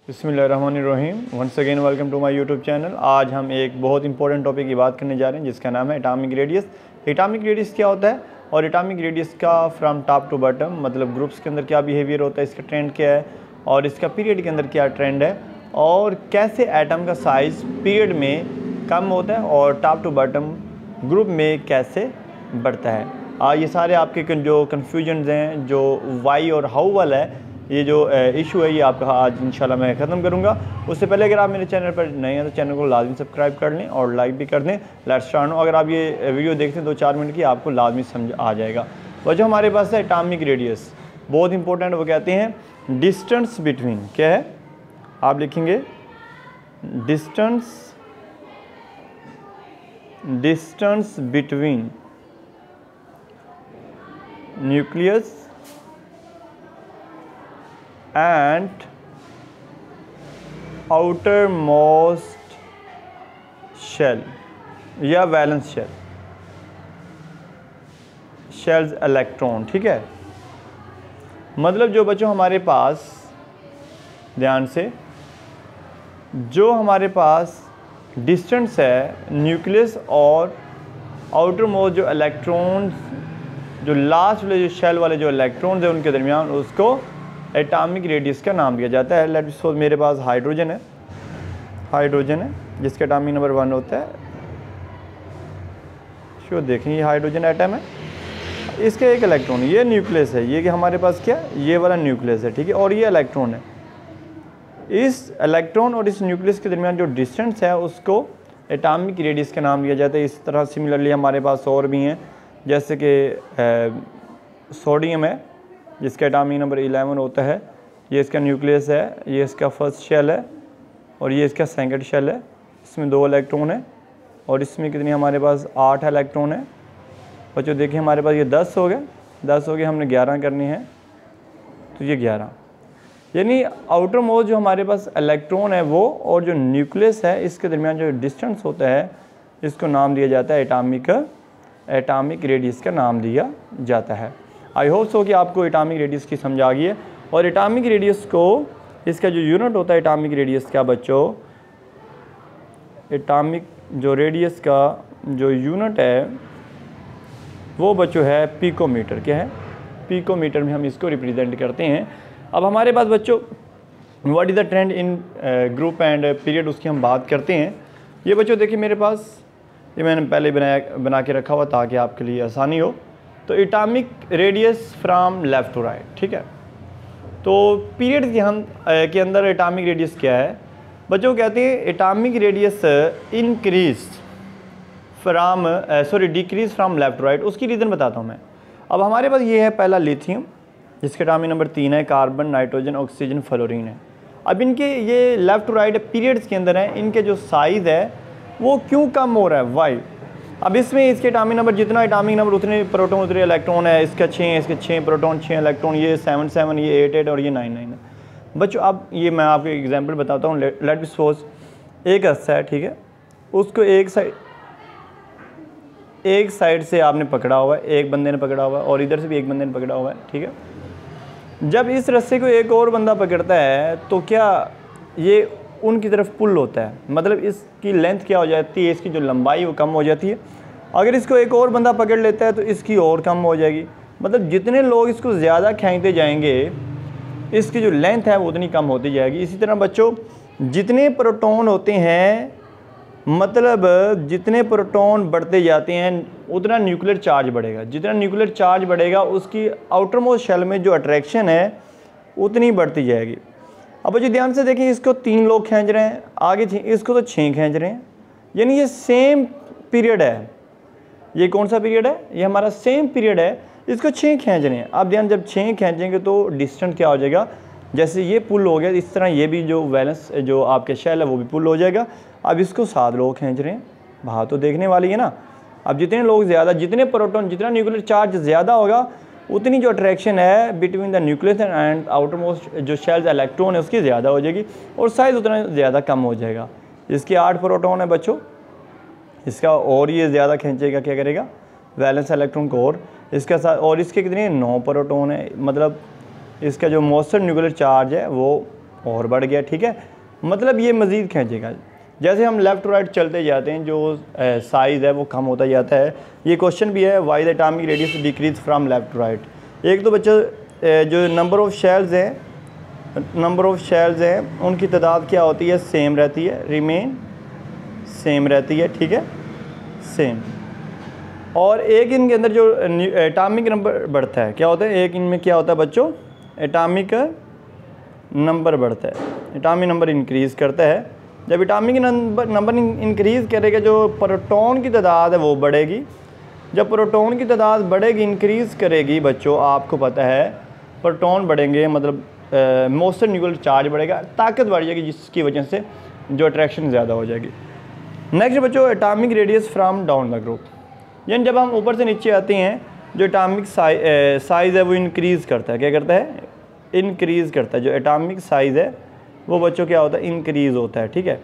बिस्मिल्लाहिर्रहमानिर्रहीम। Once again welcome to my YouTube channel. आज हम एक बहुत इंपॉर्टेंट टॉपिक की बात करने जा रहे हैं जिसका नाम है एटॉमिक रेडियस। एटॉमिक रेडियस क्या होता है और एटॉमिक रेडियस का फ्रॉम टॉप टू बॉटम मतलब ग्रुप्स के अंदर क्या बिहेवियर होता है, इसका ट्रेंड क्या है और इसका पीरियड के अंदर क्या ट्रेंड है और कैसे एटम का साइज़ पीरियड में कम होता है और टॉप टू बॉटम ग्रुप में कैसे बढ़ता है। ये सारे आपके जो कन्फ्यूजन्स हैं, जो वाई और हाउ वाला है, ये जो इशू है ये आपका आज इंशाल्लाह मैं ख़त्म करूँगा। उससे पहले अगर आप मेरे चैनल पर नए हैं तो चैनल को लाजमी सब्सक्राइब कर लें और लाइक भी कर दें। Let's start. अगर आप ये वीडियो देखते हैं 2-4 मिनट की, आपको लाजमी समझ आ जाएगा। और जो हमारे पास है एटॉमिक रेडियस बहुत इंपॉर्टेंट, वो कहते हैं डिस्टेंस बिटवीन। क्या है, आप लिखेंगे distance between nucleus and outermost shell या वैलेंस शेल्स इलेक्ट्रॉन। ठीक है, मतलब जो बच्चों हमारे पास, ध्यान से, जो हमारे पास डिस्टेंस है न्यूक्लियस और आउटर मोस्ट जो इलेक्ट्रॉन, जो लास्ट वाले जो शेल वाले जो इलेक्ट्रॉन्स है उनके दरमियान, उसको एटॉमिक रेडियस का नाम दिया जाता है। लेट्स सपोज मेरे पास हाइड्रोजन है जिसका एटॉमिक नंबर 1 होता है। शो देखें, ये हाइड्रोजन एटम है, इसका एक इलेक्ट्रॉन, ये न्यूक्लियस है, ये कि हमारे पास क्या, ये वाला न्यूक्लियस है। ठीक है, और ये इलेक्ट्रॉन है। इस इलेक्ट्रॉन और इस न्यूक्लियस के दरमियान जो डिस्टेंस है उसको एटॉमिक रेडियस का नाम दिया जाता है। इस तरह सिमिलरली हमारे पास और भी हैं, जैसे कि सोडियम है जिसका एटॉमिक नंबर 11 होता है। ये इसका न्यूक्लियस है, ये इसका फर्स्ट शेल है और ये इसका सेकंड शेल है। इसमें 2 इलेक्ट्रॉन है और इसमें कितनी हमारे पास 8 इलेक्ट्रॉन है। बच्चों देखिए हमारे पास ये 10 हो गए, हमने 11 करनी है तो ये 11, यानी आउटर मोस्ट जो हमारे पास इलेक्ट्रॉन है वो और जो न्यूक्लियस है इसके दरमियान जो डिस्टेंस होता है इसको नाम दिया जाता है एटॉमिक रेडियस का नाम दिया जाता है। आई होप सो कि आपको एटॉमिक रेडियस की समझ आ गई है। और एटॉमिक रेडियस को, इसका जो यूनिट होता है एटॉमिक रेडियस का बच्चों, एटॉमिक जो रेडियस का जो यूनिट है वो बच्चों है पिकोमीटर। क्या है, पिकोमीटर में हम इसको रिप्रेजेंट करते हैं। अब हमारे पास बच्चों what is the trend in group and period, उसकी हम बात करते हैं। ये बच्चों देखिए मेरे पास, ये मैंने पहले बना के रखा हुआ ताकि आपके लिए आसानी हो। तो atomic radius from left to right. ठीक है, तो पीरियड के अंदर एटॉमिक रेडियस क्या है बच्चों, कहते हैं atomic radius decrease from left to right. उसकी रीज़न बताता हूँ मैं। अब हमारे पास ये है पहला लिथियम जिसका एटॉमिक नंबर 3 है, कार्बन, नाइट्रोजन, ऑक्सीजन, फ्लोरीन है। अब इनके ये लेफ़्ट टू राइट पीरियड्स के अंदर हैं, इनके जो साइज़ है वो क्यों कम हो रहा है, वाई। अब इसमें इसके एटॉमिक नंबर, जितना एटॉमिक नंबर उतने प्रोटॉन उतने इलेक्ट्रॉन है। इसका 6 है, इसके 6 प्रोटॉन 6 इलेक्ट्रॉन, ये 7 ये 8 और ये 9 है। बच्चों अब ये मैं आपको एग्जांपल बताता हूँ। लेट बी सपोज एक रस्सा है, ठीक है, उसको एक साइड से आपने पकड़ा हुआ है, एक बंदे ने पकड़ा हुआ है और इधर से भी एक बंदे ने पकड़ा हुआ है। ठीक है, जब इस रस्से को एक और बंदा पकड़ता है तो क्या ये उनकी तरफ पुल होता है, मतलब इसकी लेंथ क्या हो जाती है, इसकी जो लंबाई वो कम हो जाती है। अगर इसको एक और बंदा पकड़ लेता है तो इसकी और कम हो जाएगी। मतलब जितने लोग इसको ज़्यादा खींचते जाएंगे इसकी जो लेंथ है वो उतनी कम होती जाएगी। इसी तरह बच्चों जितने प्रोटॉन होते हैं, मतलब जितने प्रोटॉन बढ़ते जाते हैं उतना न्यूक्लियर चार्ज बढ़ेगा। जितना न्यूक्लियर चार्ज बढ़ेगा उसकी आउटर मोस्ट शेल में जो अट्रैक्शन है उतनी बढ़ती जाएगी। अब बच्चों ध्यान से देखें, इसको 3 लोग खींच रहे हैं, आगे इसको तो 6 खींच रहे हैं, यानी ये सेम पीरियड है। ये कौन सा पीरियड है, ये हमारा सेम पीरियड है, इसको 6 खींच रहे हैं। अब ध्यान, जब 6 खींचेंगे तो डिस्टेंस क्या हो जाएगा, जैसे ये पुल हो गया इस तरह ये भी जो वैलेंस जो आपके शेल है वो भी पुल हो जाएगा। अब इसको 7 लोग खींच रहे हैं, बात तो देखने वाली है ना। अब जितने लोग ज़्यादा, जितने प्रोटॉन, जितना न्यूक्लियर चार्ज ज़्यादा होगा उतनी जो अट्रैक्शन है between the nucleus and outer most जो शेल्स इलेक्ट्रॉन है उसकी ज़्यादा हो जाएगी और साइज़ उतना ज़्यादा कम हो जाएगा। इसके 8 प्रोटॉन है बच्चों, इसका और ये ज़्यादा खींचेगा, क्या करेगा, वैलेंस इलेक्ट्रॉन को। और इसके साथ और इसके कितने 9 प्रोटॉन है, मतलब इसका जो मोस्टर न्यूक्लियर चार्ज है वो और बढ़ गया, ठीक है। मतलब ये मज़ीद खींचेगा। जैसे हम लेफ़्ट टू राइट चलते जाते हैं जो साइज़ है वो कम होता जाता है। ये क्वेश्चन भी है, why the atomic radius decrease from left to right. एक तो बच्चों जो नंबर ऑफ़ शेल्स हैं उनकी तादाद क्या होती है, सेम रहती है, रिमेन सेम रहती है, ठीक है, सेम। और एक इनके अंदर जो एटॉमिक नंबर बढ़ता है क्या होता है, एक इनमें क्या होता है बच्चों, एटॉमिक नंबर बढ़ता है, एटॉमिक नंबर इंक्रीज़ करता है। जब एटॉमिक नंबर इंक्रीज़ करेगा जो प्रोटॉन की तादाद है वो बढ़ेगी। जब प्रोटॉन की तादाद बढ़ेगी, इंक्रीज़ करेगी बच्चों, आपको पता है प्रोटॉन बढ़ेंगे मतलब मोशन न्यूक्लियर चार्ज बढ़ेगा, ताकत बढ़ जाएगी, जिसकी वजह से जो अट्रैक्शन ज़्यादा हो जाएगी। नेक्स्ट बच्चों atomic radius from down the group, यानी जब हम ऊपर से नीचे आते हैं जो एटॉमिक साइज़ है वो इंक्रीज़ करता है। क्या करता है, इंक्रीज़ करता है। जो एटॉमिक साइज़ है वो बच्चों क्या होता है, इंक्रीज़ होता है, ठीक है।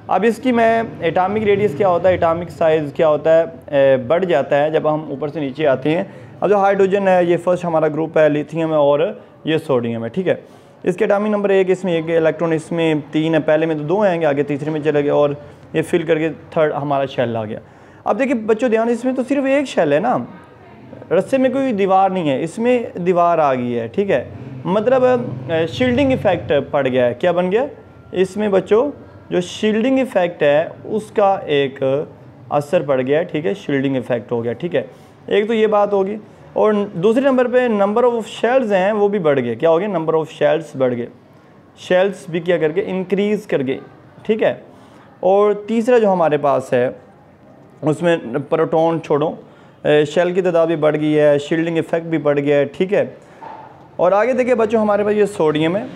अब इसकी मैं एटॉमिक रेडियस क्या होता है, एटॉमिक साइज़ क्या होता है, बढ़ जाता है जब हम ऊपर से नीचे आते हैं। अब जो हाइड्रोजन है ये फर्स्ट हमारा ग्रुप है, लिथियम है और ये सोडियम है, ठीक है। इसके एटॉमिक नंबर 1, इसमें 1 इलेक्ट्रॉन, इसमें 3 है, पहले में तो 2 आएंगे, आगे तीसरे में चले गए और ये फिल करके थर्ड हमारा शेल आ गया। अब देखिए बच्चों ध्यान, इसमें तो सिर्फ एक शेल है ना, रस्से में कोई दीवार नहीं है, इसमें दीवार आ गई है, ठीक है। मतलब शील्डिंग इफ़ेक्ट पड़ गया है। क्या बन गया इसमें बच्चों, जो शील्डिंग इफ़ेक्ट है उसका एक असर पड़ गया है, ठीक है, शील्डिंग इफ़ेक्ट हो गया, ठीक है। एक तो ये बात होगी। और दूसरे नंबर पे नंबर ऑफ़ शेल्स हैं वो भी बढ़ गए। क्या हो गया, नंबर ऑफ़ शेल्स बढ़ गए, शेल्स भी क्या करके इंक्रीज़ कर गए, ठीक है। और तीसरा जो हमारे पास है उसमें प्रोटॉन छोड़ो, शेल की तादाद भी बढ़ गई है, शील्डिंग इफ़ेक्ट भी बढ़ गया है, ठीक है। और आगे देखिए बच्चों हमारे पास ये सोडियम है,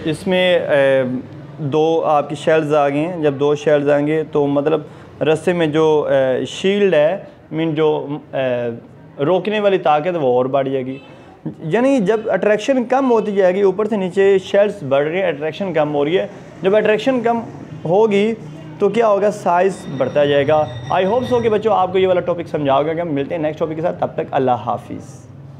इसमें 2 आपकी शेल्स आ गए हैं। जब 2 शेल्स आएंगे तो मतलब रस्से में जो शील्ड है, मीन जो रोकने वाली ताकत वो और बढ़ जाएगी। यानी जब अट्रैक्शन कम होती जाएगी, ऊपर से नीचे शेल्स बढ़ रही है, अट्रैक्शन कम हो रही है। जब अट्रैक्शन कम होगी तो क्या होगा, साइज़ बढ़ता जाएगा। आई होप सो कि बच्चों आपको ये वाला टॉपिक समझा होगा। कि हम मिलते हैं नेक्स्ट टॉपिक के साथ, तब तक अल्लाह हाफिज़।